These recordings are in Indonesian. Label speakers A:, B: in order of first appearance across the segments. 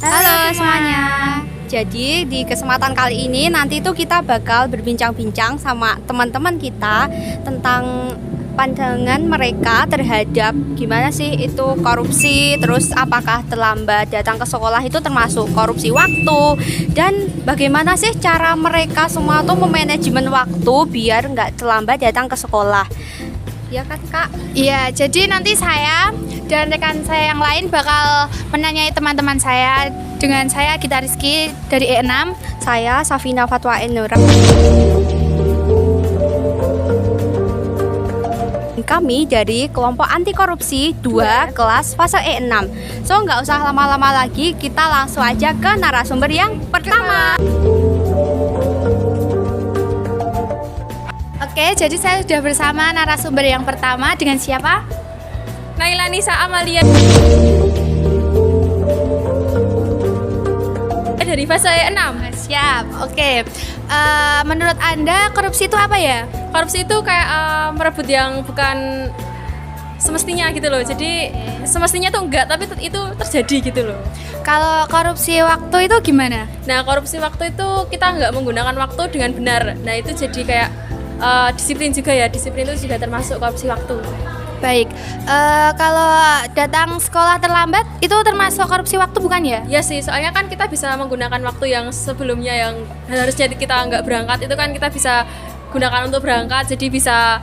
A: Halo semuanya. Jadi di kesempatan kali ini nanti tuh kita bakal berbincang-bincang sama teman-teman kita tentang pandangan mereka terhadap gimana sih itu korupsi, terus apakah terlambat datang ke sekolah itu termasuk korupsi waktu, dan bagaimana sih cara mereka semua tuh memanajemen waktu biar nggak terlambat datang ke sekolah. Ya kan Kak?
B: Iya, jadi nanti saya dan rekan saya yang lain bakal menanyai teman-teman saya. Dengan saya Gita Rizky dari E6.
A: Saya Safina Fatwa Enura. Kami dari kelompok anti korupsi 2 kelas fase E6. So nggak usah lama-lama lagi, kita langsung aja ke narasumber yang pertama.
B: Oke, jadi saya sudah bersama narasumber yang pertama dengan siapa?
C: Naila Nisa Amalia dari fase 6.
B: Siap, oke. Menurut Anda korupsi itu apa ya?
C: Korupsi itu kayak merebut yang bukan semestinya gitu loh. Jadi semestinya tuh enggak, tapi itu terjadi gitu loh.
B: Kalau korupsi waktu itu gimana?
C: Nah, korupsi waktu itu kita nggak menggunakan waktu dengan benar. Nah, itu jadi kayak disiplin juga ya. Disiplin itu juga termasuk korupsi waktu.
B: Baik, kalau datang sekolah terlambat itu termasuk korupsi waktu bukan ya?
C: Ya sih, soalnya kan kita bisa menggunakan waktu yang sebelumnya yang harusnya kita nggak berangkat, itu kan kita bisa gunakan untuk berangkat, jadi bisa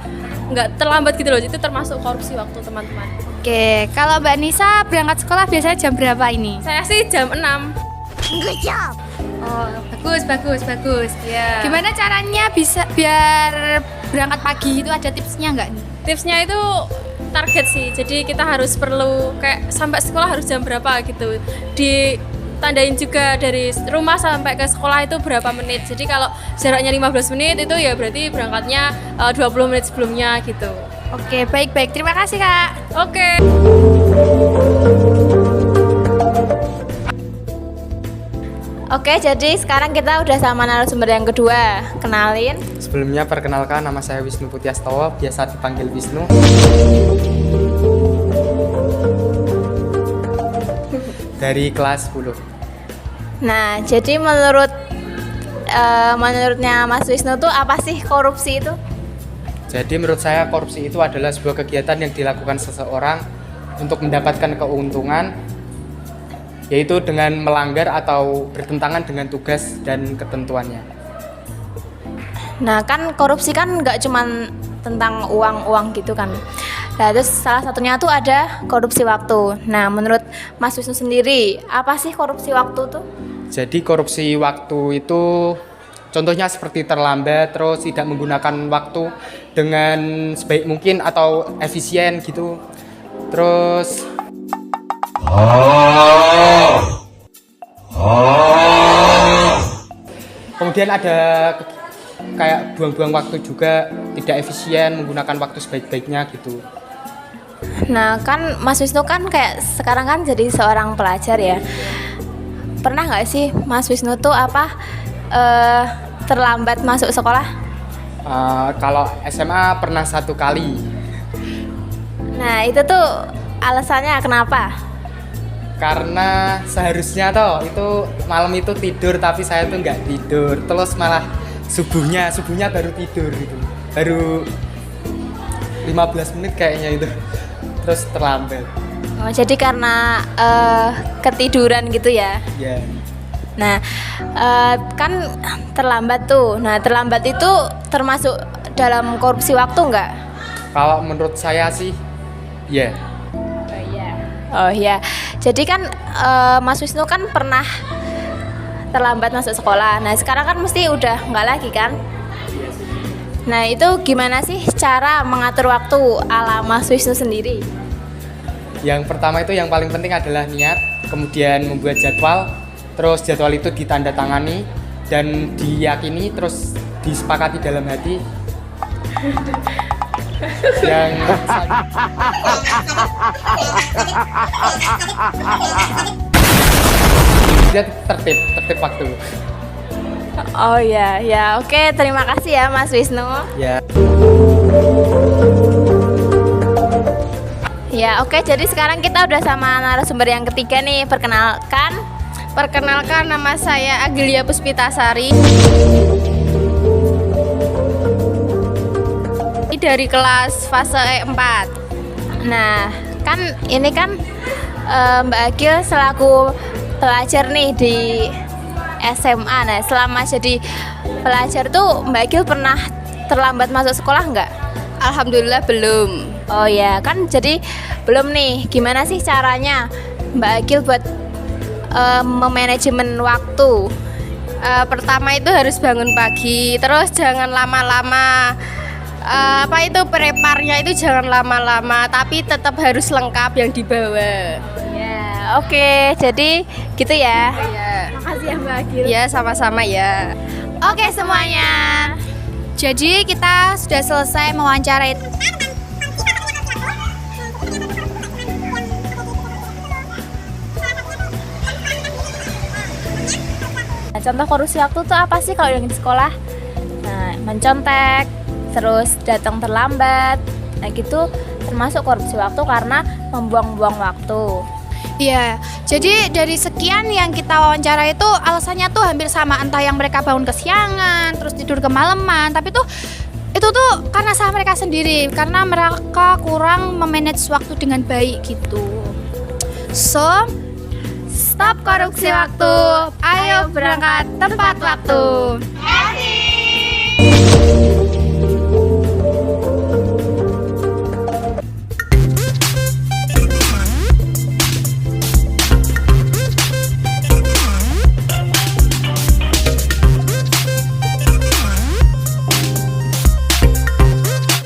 C: nggak terlambat gitu loh. Itu termasuk korupsi waktu teman-teman.
B: Oke, kalau Mbak Nisa berangkat sekolah biasanya jam berapa ini?
C: Saya sih jam 6.
A: Good job.
B: Oh, bagus.
C: Ya.
B: Gimana caranya bisa biar berangkat pagi itu ada tipsnya nggak nih?
C: Tipsnya itu target sih, jadi kita harus perlu kayak sampai sekolah harus jam berapa gitu, ditandain juga dari rumah sampai ke sekolah itu berapa menit. Jadi kalau jaraknya 15 menit itu ya berarti berangkatnya 20 menit sebelumnya gitu.
B: Oke, baik, terima kasih Kak.
C: Oke.
D: Oke, jadi sekarang kita udah sama narasumber yang kedua. Kenalin.
E: Sebelumnya perkenalkan, nama saya Wisnu Putiastowo, biasa dipanggil Wisnu. Dari kelas 10.
D: Nah, jadi menurutnya Mas Wisnu tuh apa sih korupsi itu?
E: Jadi menurut saya korupsi itu adalah sebuah kegiatan yang dilakukan seseorang untuk mendapatkan keuntungan, yaitu dengan melanggar atau bertentangan dengan tugas dan ketentuannya.
D: Nah, kan korupsi kan nggak cuman tentang uang gitu kan. Nah, terus salah satunya tuh ada korupsi waktu. Nah, menurut Mas Wisnu sendiri, apa sih korupsi waktu tuh?
E: Jadi korupsi waktu itu contohnya seperti terlambat, terus tidak menggunakan waktu dengan sebaik mungkin atau efisien gitu. Terus kemudian ada kayak buang-buang waktu juga, tidak efisien, menggunakan waktu sebaik-baiknya gitu.
D: Nah, kan Mas Wisnu kan kayak sekarang kan jadi seorang pelajar ya. Pernah nggak sih Mas Wisnu tuh terlambat masuk sekolah?
E: Kalau SMA pernah 1 kali.
D: Nah, itu tuh alasannya kenapa?
E: Karena seharusnya itu malam itu tidur, tapi saya tuh nggak tidur, terus malah subuhnya baru tidur gitu, baru 15 menit kayaknya itu, terus terlambat.
D: Oh, jadi karena ketiduran gitu ya?
E: Ya.
D: Nah, kan terlambat tuh. Nah, terlambat itu termasuk dalam korupsi waktu nggak?
E: Kalau menurut saya sih, ya.
D: Oh iya. Jadi kan Mas Wisnu kan pernah terlambat masuk sekolah. Nah, sekarang kan mesti udah nggak lagi kan? Nah, itu gimana sih cara mengatur waktu ala Mas Wisnu sendiri?
E: Yang pertama itu yang paling penting adalah niat, kemudian membuat jadwal, terus jadwal itu ditandatangani dan diyakini, terus disepakati dalam hati. Yang dia tertib waktu.
D: Oh ya, oke, terima kasih ya Mas Wisnu.
E: Ya.
D: Ya, oke. Jadi sekarang kita udah sama narasumber yang ketiga nih. Perkenalkan.
A: Perkenalkan, nama saya Agilia Puspitasari. Dari kelas fase 4.
D: Nah, kan ini kan Mbak Agil selaku pelajar nih di SMA. Nah, selama jadi pelajar tuh Mbak Agil pernah terlambat masuk sekolah nggak?
A: Alhamdulillah belum.
D: Oh ya, kan jadi belum nih. Gimana sih caranya Mbak Agil buat memanajemen waktu?
A: Pertama itu harus bangun pagi, terus jangan lama-lama. Preparnya itu jangan lama-lama, tapi tetap harus lengkap yang dibawa.
D: Ya, oke. Jadi gitu ya.
A: Ya,
D: Makasih ya Mbak Agil.
A: ya sama-sama ya.
B: Oke semuanya. Jadi kita sudah selesai mewawancarai
D: Nah, contoh korupsi waktu tuh apa sih kalau yang di sekolah? Nah, mencontek, terus datang terlambat. Nah, gitu termasuk korupsi waktu karena membuang-buang waktu.
B: Iya, jadi dari sekian yang kita wawancara itu alasannya tuh hampir sama, entah yang mereka bangun kesiangan, terus tidur kemalaman, tapi itu tuh karena salah mereka sendiri, karena mereka kurang memanage waktu dengan baik gitu. So, stop korupsi waktu, ayo berangkat tepat waktu.